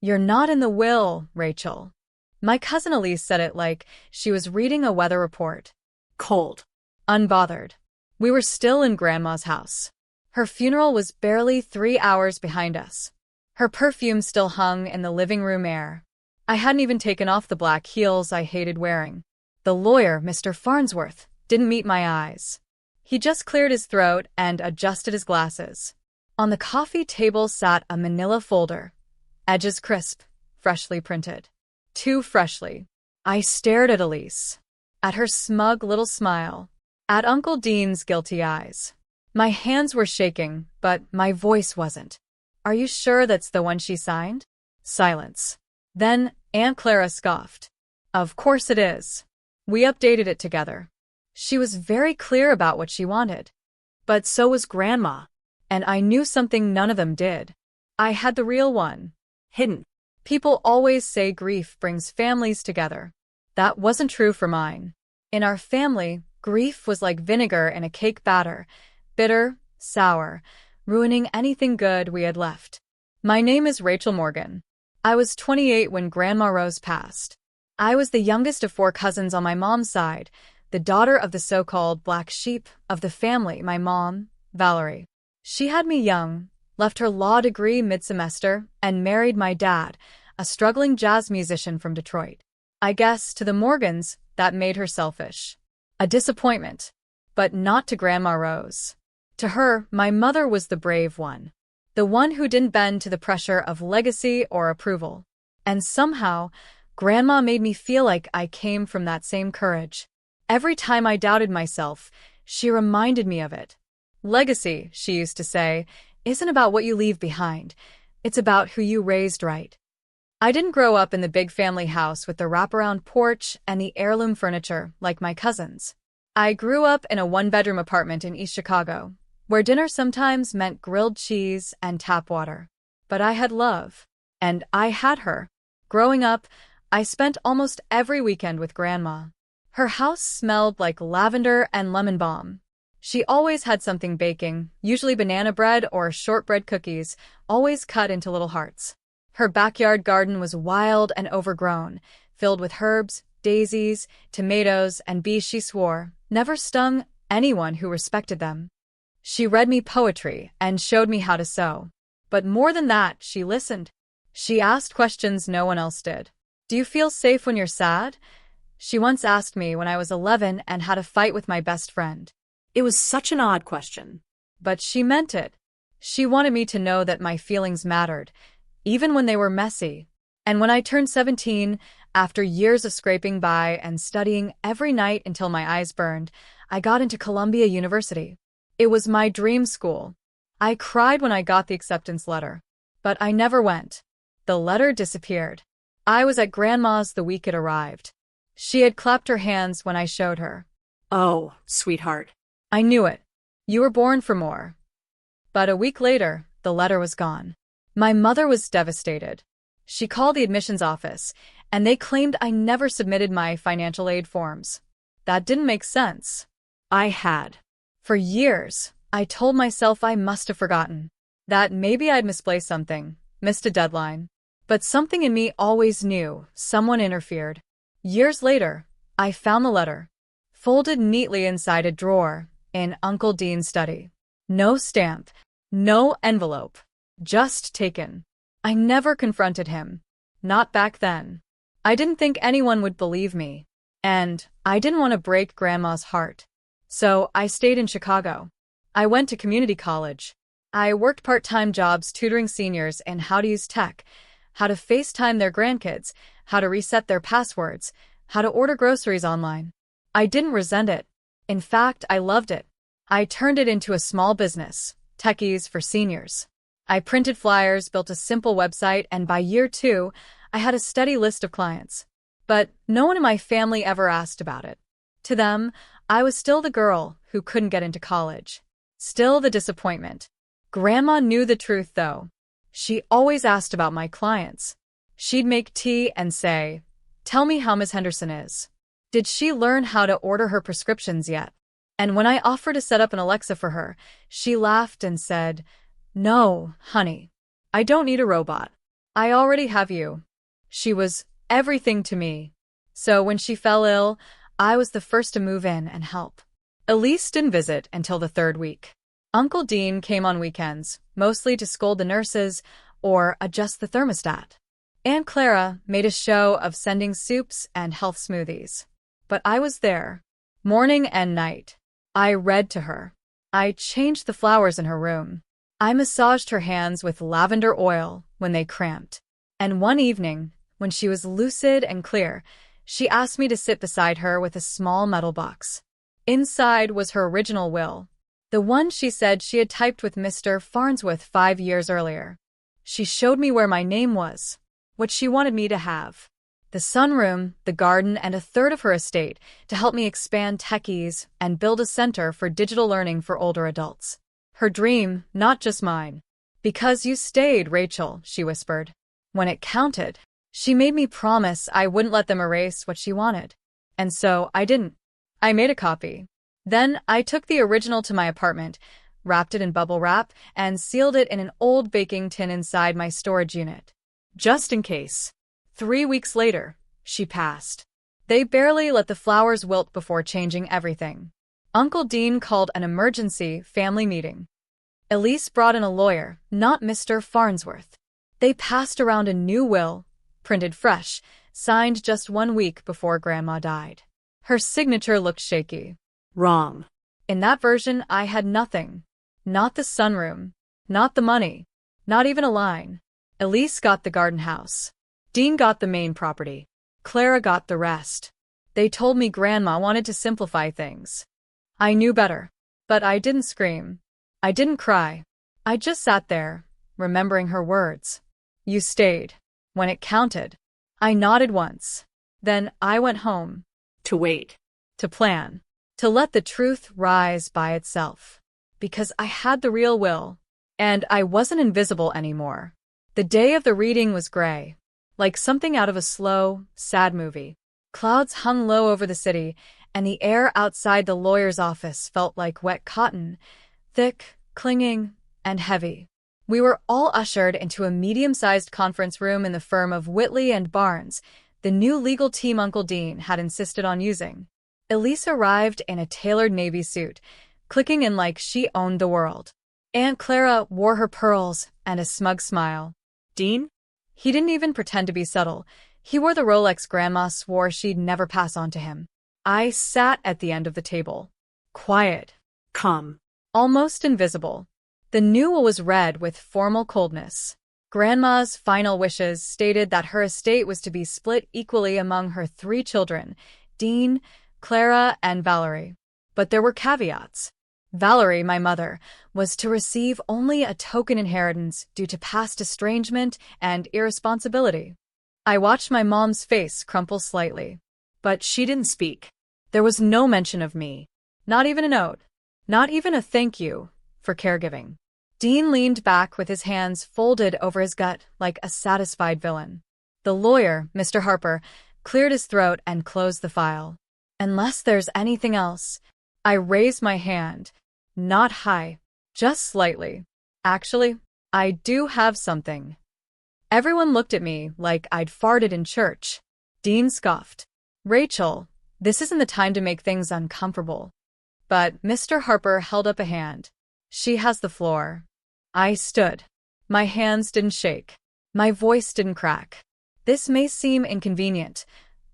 "You're not in the will, Rachel." My cousin Elise said it like she was reading a weather report. Cold. Unbothered. We were still in Grandma's house. Her funeral was barely 3 hours behind us. Her perfume still hung in the living room air. I hadn't even taken off the black heels I hated wearing. The lawyer, Mr. Farnsworth, didn't meet my eyes. He just cleared his throat and adjusted his glasses. On the coffee table sat a manila folder, edges crisp, freshly printed. Too freshly. I stared at Elise, at her smug little smile, at Uncle Dean's guilty eyes. My hands were shaking, but my voice wasn't. "Are you sure that's the one she signed?" Silence. Then Aunt Clara scoffed. "Of course it is. We updated it together." She was very clear about what she wanted. But so was Grandma. And I knew something none of them did. I had the real one. Hidden. People always say grief brings families together. That wasn't true for mine. In our family, grief was like vinegar in a cake batter, bitter, sour, ruining anything good we had left. My name is Rachel Morgan. I was 28 when Grandma Rose passed. I was the youngest of 4 cousins on my mom's side, the daughter of the so-called black sheep of the family, my mom, Valerie. She had me young, left her law degree mid-semester, and married my dad, a struggling jazz musician from Detroit. I guess to the Morgans, that made her selfish. A disappointment. But not to Grandma Rose. To her, my mother was the brave one. The one who didn't bend to the pressure of legacy or approval. And somehow, Grandma made me feel like I came from that same courage. Every time I doubted myself, she reminded me of it. "Legacy," she used to say, "isn't about what you leave behind. It's about who you raised right." I didn't grow up in the big family house with the wraparound porch and the heirloom furniture like my cousins. I grew up in a one-bedroom apartment in East Chicago, where dinner sometimes meant grilled cheese and tap water. But I had love. And I had her. Growing up, I spent almost every weekend with Grandma. Her house smelled like lavender and lemon balm. She always had something baking, usually banana bread or shortbread cookies, always cut into little hearts. Her backyard garden was wild and overgrown, filled with herbs, daisies, tomatoes, and bees she swore never stung anyone who respected them. She read me poetry and showed me how to sew. But more than that, she listened. She asked questions no one else did. "Do you feel safe when you're sad?" She once asked me when I was 11 and had a fight with my best friend. It was such an odd question. But she meant it. She wanted me to know that my feelings mattered, even when they were messy. And when I turned 17, after years of scraping by and studying every night until my eyes burned, I got into Columbia University. It was my dream school. I cried when I got the acceptance letter. But I never went. The letter disappeared. I was at Grandma's the week it arrived. She had clapped her hands when I showed her. "Oh, sweetheart. I knew it. You were born for more." But a week later, the letter was gone. My mother was devastated. She called the admissions office, and they claimed I never submitted my financial aid forms. That didn't make sense. I had. For years, I told myself I must have forgotten. That maybe I'd misplaced something, missed a deadline. But something in me always knew someone interfered. Years later, I found the letter, folded neatly inside a drawer in Uncle Dean's study. No stamp, no envelope, just taken. I never confronted him. Not back then. I didn't think anyone would believe me. And I didn't want to break Grandma's heart. So I stayed in Chicago. I went to community college. I worked part-time jobs tutoring seniors in how to use tech, how to FaceTime their grandkids, how to reset their passwords, how to order groceries online. I didn't resent it. In fact, I loved it. I turned it into a small business, Techies for Seniors. I printed flyers, built a simple website, and by year 2, I had a steady list of clients. But no one in my family ever asked about it. To them, I was still the girl who couldn't get into college. Still the disappointment. Grandma knew the truth, though. She always asked about my clients. She'd make tea and say, "Tell me how Ms. Henderson is. Did she learn how to order her prescriptions yet?" And when I offered to set up an Alexa for her, she laughed and said, "No, honey. I don't need a robot. I already have you. She was everything to me. So when she fell ill, I was the first to move in and help. Elise didn't visit until the third week. Uncle Dean came on weekends, mostly to scold the nurses or adjust the thermostat. Aunt Clara made a show of sending soups and health smoothies. But I was there, morning and night. I read to her. I changed the flowers in her room. I massaged her hands with lavender oil when they cramped. And one evening, when she was lucid and clear, she asked me to sit beside her with a small metal box. Inside was her original will, the one she said she had typed with Mr. Farnsworth 5 years earlier. She showed me where my name was, what she wanted me to have. The sunroom, the garden, and a third of her estate to help me expand techies and build a center for digital learning for older adults. Her dream, not just mine. Because you stayed, Rachel, she whispered. When it counted, she made me promise I wouldn't let them erase what she wanted. And so I didn't. I made a copy. Then I took the original to my apartment, wrapped it in bubble wrap, and sealed it in an old baking tin inside my storage unit. Just in case. 3 weeks later, she passed. They barely let the flowers wilt before changing everything. Uncle Dean called an emergency family meeting. Elise brought in a lawyer, not Mr. Farnsworth. They passed around a new will, printed fresh, signed just 1 week before Grandma died. Her signature looked shaky. Wrong. In that version, I had nothing. Not the sunroom. Not the money. Not even a line. Elise got the garden house. Dean got the main property. Clara got the rest. They told me Grandma wanted to simplify things. I knew better. But I didn't scream. I didn't cry. I just sat there, remembering her words. You stayed. When it counted. I nodded once. Then I went home. To wait. To plan. To let the truth rise by itself. Because I had the real will. And I wasn't invisible anymore. The day of the reading was gray. Like something out of a slow, sad movie. Clouds hung low over the city, and the air outside the lawyer's office felt like wet cotton, thick, clinging, and heavy. We were all ushered into a medium-sized conference room in the firm of Whitley and Barnes, the new legal team Uncle Dean had insisted on using. Elise arrived in a tailored navy suit, clicking in like she owned the world. Aunt Clara wore her pearls and a smug smile. Dean? He didn't even pretend to be subtle. He wore the Rolex Grandma swore she'd never pass on to him. I sat at the end of the table. Quiet. Calm. Almost invisible. The new will was read with formal coldness. Grandma's final wishes stated that her estate was to be split equally among her 3 children, Dean, Clara, and Valerie. But there were caveats. Valerie, my mother, was to receive only a token inheritance due to past estrangement and irresponsibility. I watched my mom's face crumple slightly. But she didn't speak. There was no mention of me. Not even a note. Not even a thank you for caregiving. Dean leaned back with his hands folded over his gut like a satisfied villain. The lawyer, Mr. Harper, cleared his throat and closed the file. Unless there's anything else. I raised my hand. Not high. Just slightly. Actually, I do have something. Everyone looked at me like I'd farted in church. Dean scoffed. Rachel, this isn't the time to make things uncomfortable. But Mr. Harper held up a hand. She has the floor. I stood. My hands didn't shake. My voice didn't crack. This may seem inconvenient,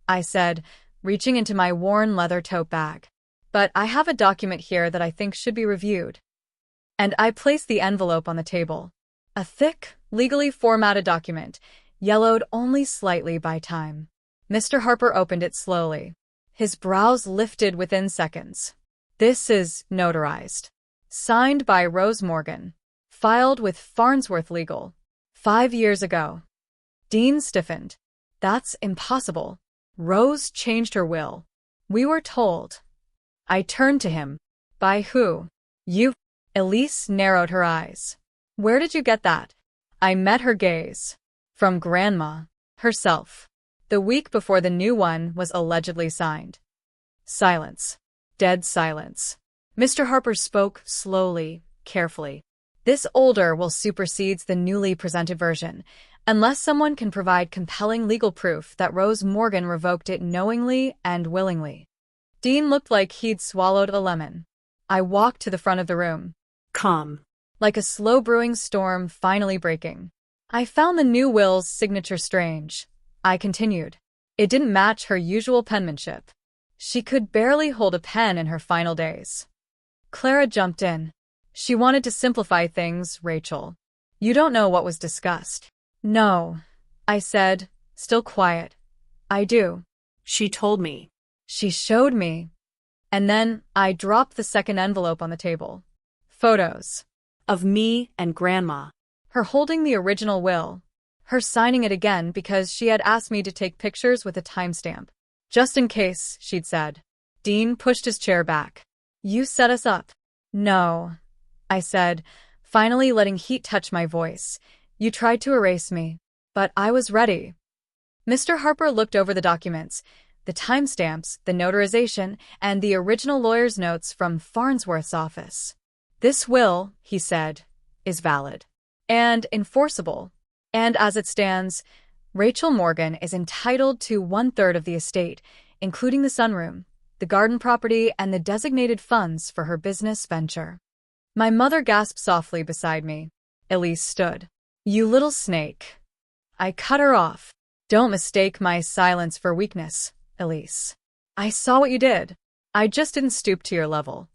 I said, reaching into my worn leather tote bag. But I have a document here that I think should be reviewed. And I placed the envelope on the table. A thick, legally formatted document, yellowed only slightly by time. Mr. Harper opened it slowly. His brows lifted within seconds. This is notarized. Signed by Rose Morgan. Filed with Farnsworth Legal. 5 years ago. Dean stiffened. That's impossible. Rose changed her will. We were told. I turned to him. By who? You. Elise narrowed her eyes. Where did you get that? I met her gaze. From Grandma. Herself. The week before the new one was allegedly signed. Silence. Dead silence. Mr. Harper spoke slowly, carefully. This older will supersedes the newly presented version. unless someone can provide compelling legal proof that Rose Morgan revoked it knowingly and willingly. Dean looked like he'd swallowed a lemon. I walked to the front of the room. Calm. Like a slow-brewing storm finally breaking. I found the new will's signature strange. I continued. It didn't match her usual penmanship. She could barely hold a pen in her final days. Clara jumped in. She wanted to simplify things, Rachel. You don't know what was discussed. No, I said, still quiet. I do. She told me. She showed me. And then I dropped the second envelope on the table. Photos. Of me and Grandma. Her holding the original will. Her signing it again because she had asked me to take pictures with a timestamp. Just in case, she'd said. Dean pushed his chair back. You set us up. No, I said, finally letting heat touch my voice. You tried to erase me, but I was ready. Mr. Harper looked over the documents, the timestamps, the notarization, and the original lawyer's notes from Farnsworth's office. This will, he said, is valid and enforceable. And as it stands, Rachel Morgan is entitled to 1/3 of the estate, including the sunroom, the garden property, and the designated funds for her business venture. My mother gasped softly beside me. Elise stood. You little snake. I cut her off. Don't mistake my silence for weakness, Elise. I saw what you did. I just didn't stoop to your level.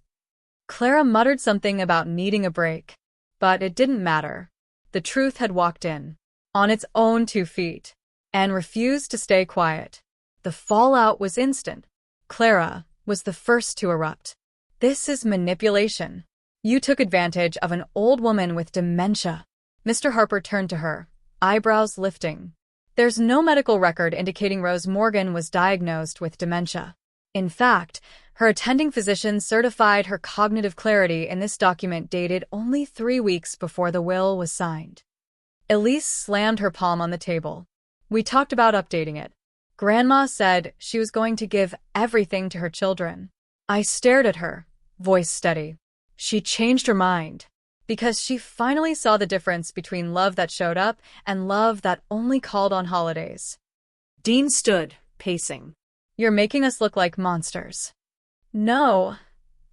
Clara muttered something about needing a break, but it didn't matter. The truth had walked in, on its own 2 feet, and refused to stay quiet. The fallout was instant. Clara was the first to erupt. This is manipulation. You took advantage of an old woman with dementia. Mr. Harper turned to her, eyebrows lifting. There's no medical record indicating Rose Morgan was diagnosed with dementia. In fact, her attending physician certified her cognitive clarity in this document dated only 3 weeks before the will was signed. Elise slammed her palm on the table. We talked about updating it. Grandma said she was going to give everything to her children. I stared at her, voice steady. She changed her mind. Because she finally saw the difference between love that showed up and love that only called on holidays. Dean stood, pacing. You're making us look like monsters. No,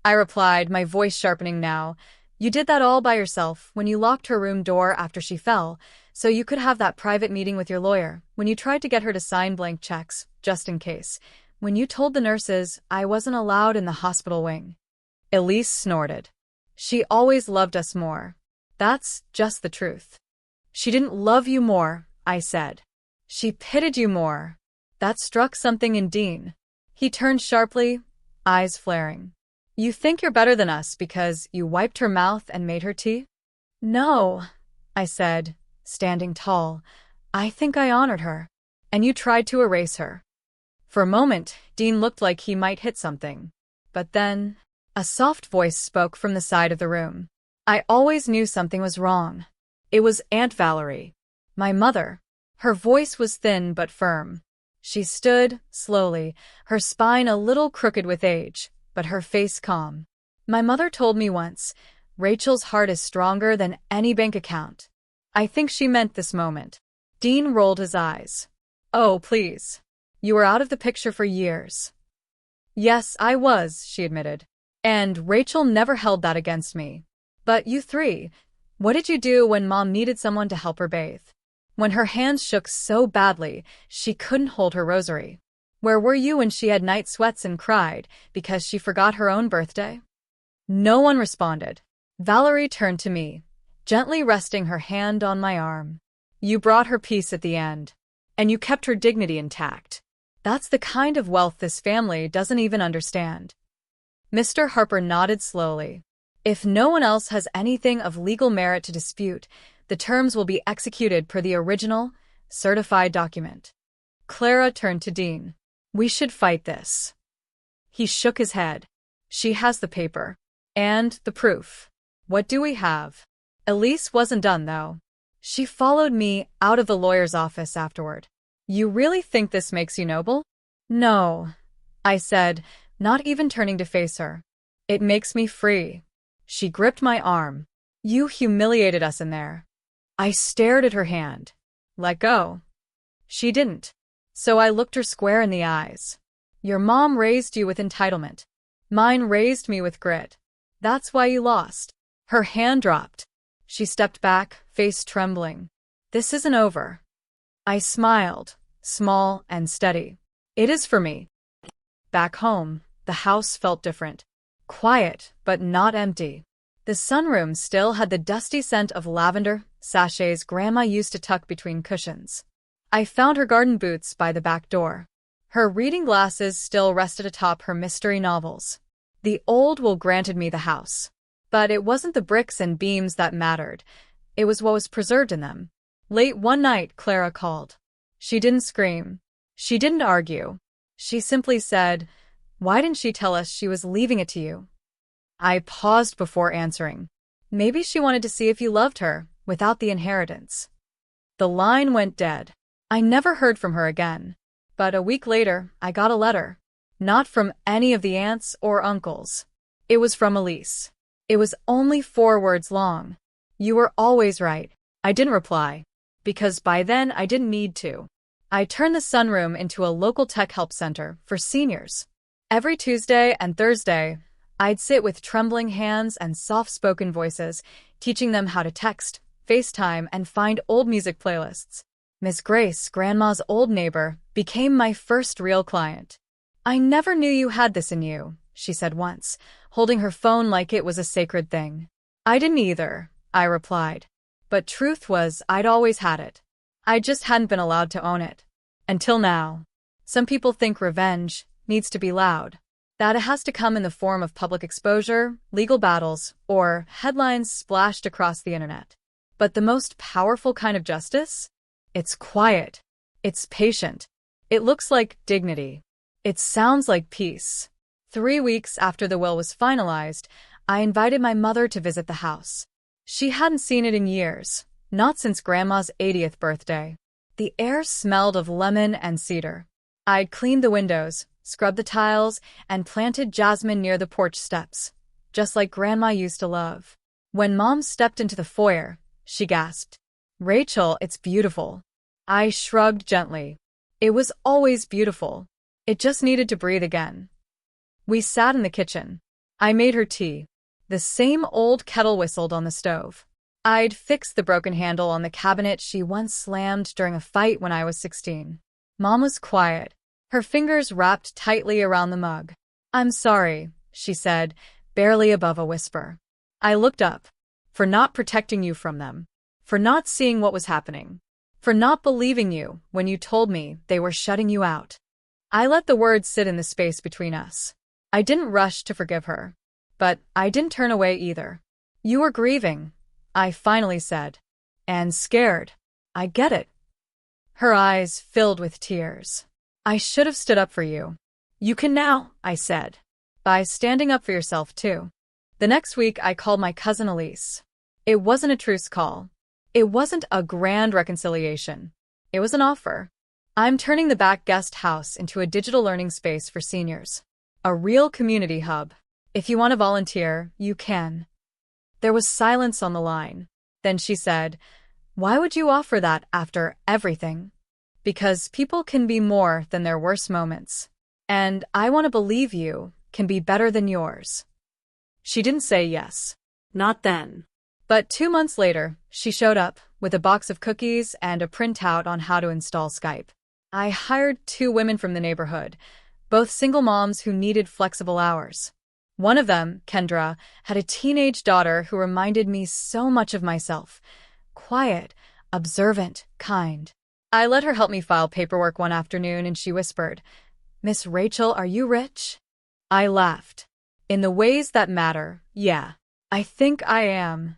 I replied, my voice sharpening now. You did that all by yourself when you locked her room door after she fell, so you could have that private meeting with your lawyer, when you tried to get her to sign blank checks, just in case, when you told the nurses I wasn't allowed in the hospital wing. Elise snorted. She always loved us more. That's just the truth. She didn't love you more, I said. She pitied you more. That struck something in Dean. He turned sharply, eyes flaring. You think you're better than us because you wiped her mouth and made her tea? No, I said, standing tall. I think I honored her. And you tried to erase her. For a moment, Dean looked like he might hit something. But then, a soft voice spoke from the side of the room. I always knew something was wrong. It was Aunt Valerie, my mother. Her voice was thin but firm. She stood, slowly, her spine a little crooked with age, but her face calm. My mother told me once, Rachel's heart is stronger than any bank account. I think she meant this moment. Dean rolled his eyes. Oh, please. You were out of the picture for years. Yes, I was, she admitted. And Rachel never held that against me. But you 3, what did you do when Mom needed someone to help her bathe? When her hands shook so badly, she couldn't hold her rosary. Where were you when she had night sweats and cried because she forgot her own birthday? No one responded. Valerie turned to me, gently resting her hand on my arm. You brought her peace at the end. And you kept her dignity intact. That's the kind of wealth this family doesn't even understand. Mr. Harper nodded slowly. If no one else has anything of legal merit to dispute, the terms will be executed per the original, certified document. Clara turned to Dean. We should fight this. He shook his head. She has the paper. And the proof. What do we have? Elise wasn't done, though. She followed me out of the lawyer's office afterward. You really think this makes you noble? No, I said, not even turning to face her. It makes me free. She gripped my arm. You humiliated us in there. I stared at her hand. Let go. She didn't. So I looked her square in the eyes. Your mom raised you with entitlement. Mine raised me with grit. That's why you lost. Her hand dropped. She stepped back, face trembling. This isn't over. I smiled, small and steady. It is for me. Back home, the house felt different. Quiet, but not empty. The sunroom still had the dusty scent of lavender, sachets Grandma used to tuck between cushions. I found her garden boots by the back door. Her reading glasses still rested atop her mystery novels. The old will granted me the house. But it wasn't the bricks and beams that mattered. It was what was preserved in them. Late one night, Clara called. She didn't scream. She didn't argue. She simply said, "Why didn't she tell us she was leaving it to you?" I paused before answering. Maybe she wanted to see if you loved her, without the inheritance. The line went dead. I never heard from her again. But a week later, I got a letter. Not from any of the aunts or uncles. It was from Elise. It was only 4 words long. You were always right. I didn't reply. Because by then I didn't need to. I turned the sunroom into a local tech help center for seniors. Every Tuesday and Thursday, I'd sit with trembling hands and soft-spoken voices, teaching them how to text, FaceTime, and find old music playlists. Miss Grace, Grandma's old neighbor, became my first real client. "I never knew you had this in you," she said once, holding her phone like it was a sacred thing. "I didn't either," I replied. But truth was, I'd always had it. I just hadn't been allowed to own it. Until now. Some people think revenge needs to be loud. That it has to come in the form of public exposure, legal battles, or headlines splashed across the internet. But the most powerful kind of justice? It's quiet. It's patient. It looks like dignity. It sounds like peace. 3 weeks after the will was finalized, I invited my mother to visit the house. She hadn't seen it in years, not since Grandma's 80th birthday. The air smelled of lemon and cedar. I'd cleaned the windows, scrubbed the tiles, and planted jasmine near the porch steps, just like Grandma used to love. When Mom stepped into the foyer, she gasped, "Rachel, it's beautiful." I shrugged gently. It was always beautiful. It just needed to breathe again. We sat in the kitchen. I made her tea. The same old kettle whistled on the stove. I'd fixed the broken handle on the cabinet she once slammed during a fight when I was 16. Mom was quiet, her fingers wrapped tightly around the mug. "I'm sorry," she said, barely above a whisper. I looked up. "For not protecting you from them. For not seeing what was happening. For not believing you when you told me they were shutting you out." I let the words sit in the space between us. I didn't rush to forgive her. But I didn't turn away either. "You were grieving," I finally said. "And scared. I get it." Her eyes filled with tears. "I should have stood up for you." "You can now," I said. "By standing up for yourself, too." The next week, I called my cousin Elise. It wasn't a truce call. It wasn't a grand reconciliation. It was an offer. "I'm turning the back guest house into a digital learning space for seniors. A real community hub. If you want to volunteer, you can." There was silence on the line. Then she said, "Why would you offer that after everything?" "Because people can be more than their worst moments. And I want to believe you can be better than yours." She didn't say yes. Not then. But 2 months later, she showed up with a box of cookies and a printout on how to install Skype. I hired 2 women from the neighborhood, both single moms who needed flexible hours. One of them, Kendra, had a teenage daughter who reminded me so much of myself. Quiet, observant, kind. I let her help me file paperwork one afternoon and she whispered, "Miss Rachel, are you rich?" I laughed. "In the ways that matter, yeah. I think I am."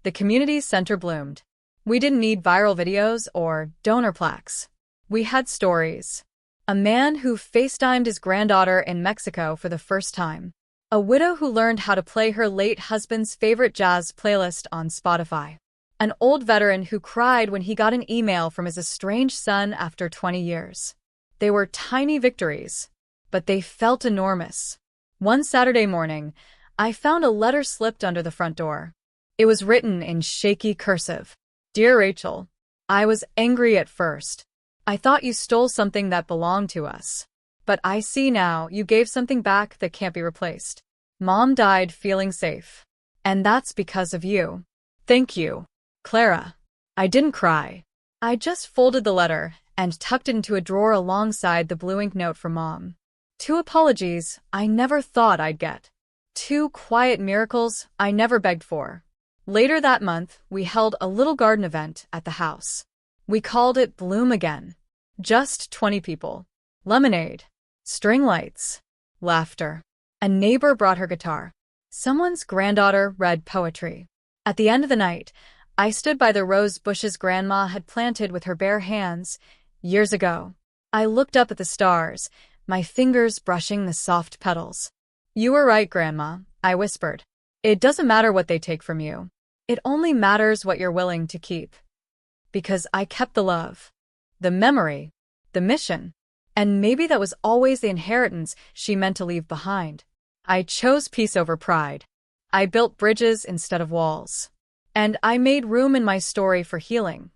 The community center bloomed. We didn't need viral videos or donor plaques. We had stories. A man who FaceTimed his granddaughter in Mexico for the first time. A widow who learned how to play her late husband's favorite jazz playlist on Spotify. An old veteran who cried when he got an email from his estranged son after 20 years. They were tiny victories, but they felt enormous. One Saturday morning, I found a letter slipped under the front door. It was written in shaky cursive. "Dear Rachel, I was angry at first. I thought you stole something that belonged to us. But I see now you gave something back that can't be replaced. Mom died feeling safe. And that's because of you. Thank you, Clara. I didn't cry. I just folded the letter and tucked it into a drawer alongside the blue ink note from Mom. 2 apologies I never thought I'd get. 2 quiet miracles I never begged for. Later that month, we held a little garden event at the house. We called it Bloom Again. Just 20 people. Lemonade. String lights. Laughter. A neighbor brought her guitar. Someone's granddaughter read poetry. At the end of the night, I stood by the rose bushes Grandma had planted with her bare hands years ago. I looked up at the stars, my fingers brushing the soft petals. You were right, Grandma, I whispered. It doesn't matter what they take from you. It only matters what you're willing to keep. Because I kept the love, the memory, the mission. And maybe that was always the inheritance she meant to leave behind. I chose peace over pride. I built bridges instead of walls. And I made room in my story for healing,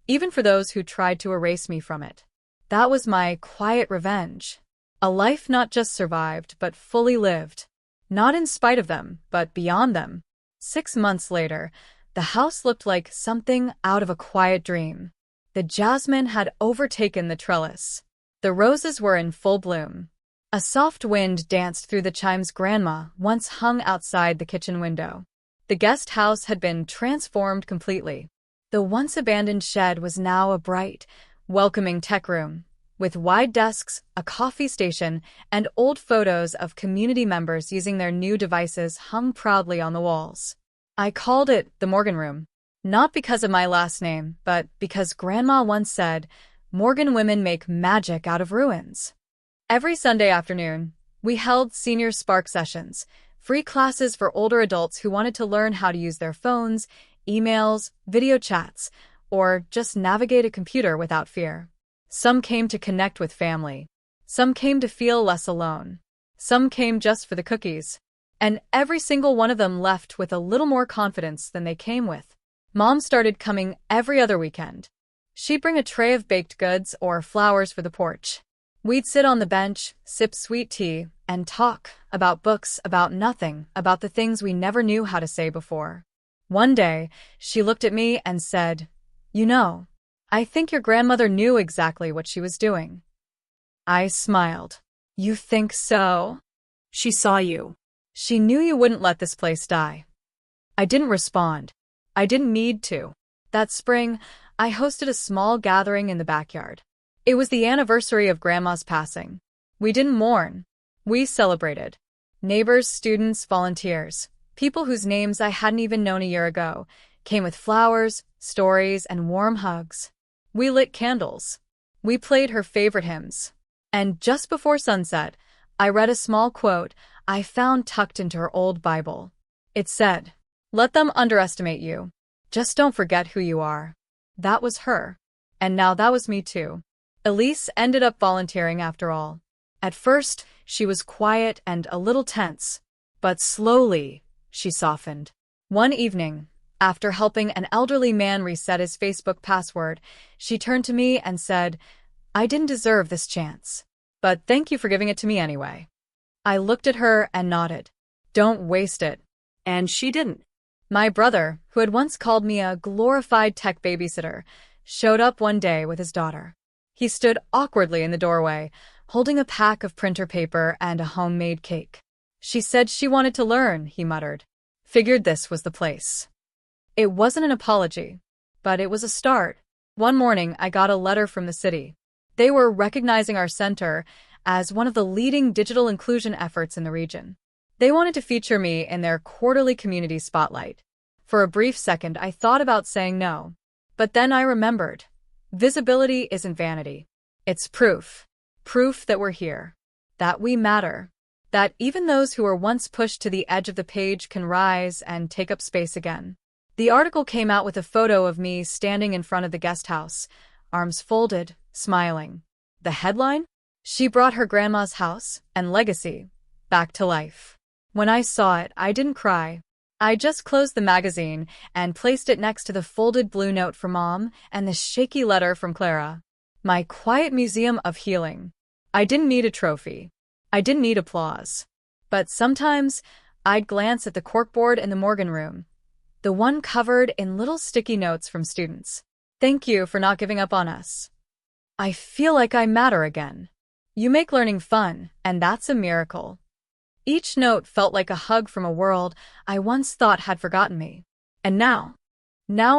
even for those who tried to erase me from it. That was my quiet revenge. A life not just survived, but fully lived. Not in spite of them, but beyond them. 6 months later, the house looked like something out of a quiet dream. The jasmine had overtaken the trellis. The roses were in full bloom. A soft wind danced through the chimes Grandma once hung outside the kitchen window. The guest house had been transformed completely. The once abandoned shed was now a bright, welcoming tech room, with wide desks, a coffee station, and old photos of community members using their new devices hung proudly on the walls. I called it the Morgan Room, not because of my last name, but because Grandma once said, Morgan women make magic out of ruins. Every Sunday afternoon, we held senior Spark sessions, free classes for older adults who wanted to learn how to use their phones, emails, video chats, or just navigate a computer without fear. Some came to connect with family. Some came to feel less alone. Some came just for the cookies. And every single one of them left with a little more confidence than they came with. Mom started coming every other weekend. She'd bring a tray of baked goods or flowers for the porch. We'd sit on the bench, sip sweet tea, and talk about books, about nothing, about the things we never knew how to say before. One day, she looked at me and said, You know, I think your grandmother knew exactly what she was doing. I smiled. You think so? She saw you. She knew you wouldn't let this place die. I didn't respond. I didn't need to. That spring, I hosted a small gathering in the backyard. It was the anniversary of Grandma's passing. We didn't mourn. We celebrated. Neighbors, students, volunteers, people whose names I hadn't even known a year ago, came with flowers, stories, and warm hugs. We lit candles. We played her favorite hymns. And just before sunset, I read a small quote I found tucked into her old Bible. It said, Let them underestimate you. Just don't forget who you are. That was her. And now that was me too. Elise ended up volunteering after all. At first, she was quiet and a little tense. But slowly, she softened. One evening, after helping an elderly man reset his Facebook password, she turned to me and said, I didn't deserve this chance. But thank you for giving it to me anyway. I looked at her and nodded. Don't waste it. And she didn't. My brother, who had once called me a glorified tech babysitter, showed up one day with his daughter. He stood awkwardly in the doorway, holding a pack of printer paper and a homemade cake. She said she wanted to learn, he muttered. Figured this was the place. It wasn't an apology, but it was a start. One morning, I got a letter from the city. They were recognizing our center as one of the leading digital inclusion efforts in the region. They wanted to feature me in their quarterly community spotlight. For a brief second, I thought about saying no. But then I remembered. Visibility isn't vanity. It's proof. Proof that we're here. That we matter. That even those who were once pushed to the edge of the page can rise and take up space again. The article came out with a photo of me standing in front of the guest house, arms folded, smiling. The headline? She brought her grandma's house and legacy back to life. When I saw it, I didn't cry. I just closed the magazine and placed it next to the folded blue note from Mom and the shaky letter from Clara. My quiet museum of healing. I didn't need a trophy. I didn't need applause. But sometimes I'd glance at the corkboard in the Morgan room, the one covered in little sticky notes from students. Thank you for not giving up on us. I feel like I matter again. You make learning fun, and that's a miracle. Each note felt like a hug from a world I once thought had forgotten me. And now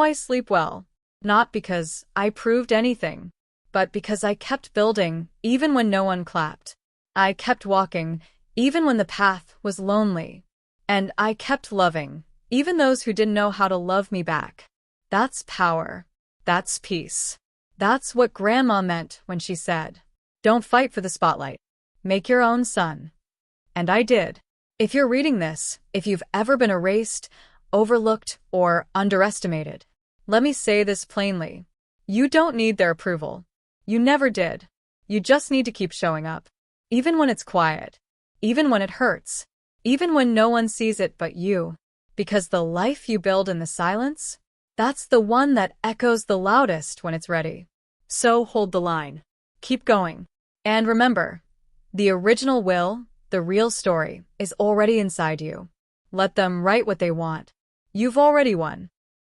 I sleep well, not because I proved anything, but because I kept building even when no one clapped. I kept walking even when the path was lonely. And I kept loving even those who didn't know how to love me back. That's power. That's peace. That's what Grandma meant when she said, "Don't fight for the spotlight. Make your own sun." And I did. If you're reading this, if you've ever been erased, overlooked, or underestimated, let me say this plainly. You don't need their approval. You never did. You just need to keep showing up. Even when it's quiet. Even when it hurts. Even when no one sees it but you. Because the life you build in the silence, that's the one that echoes the loudest when it's ready. So hold the line. Keep going. And remember, the original will, the real story, is already inside you. Let them write what they want. You've already won.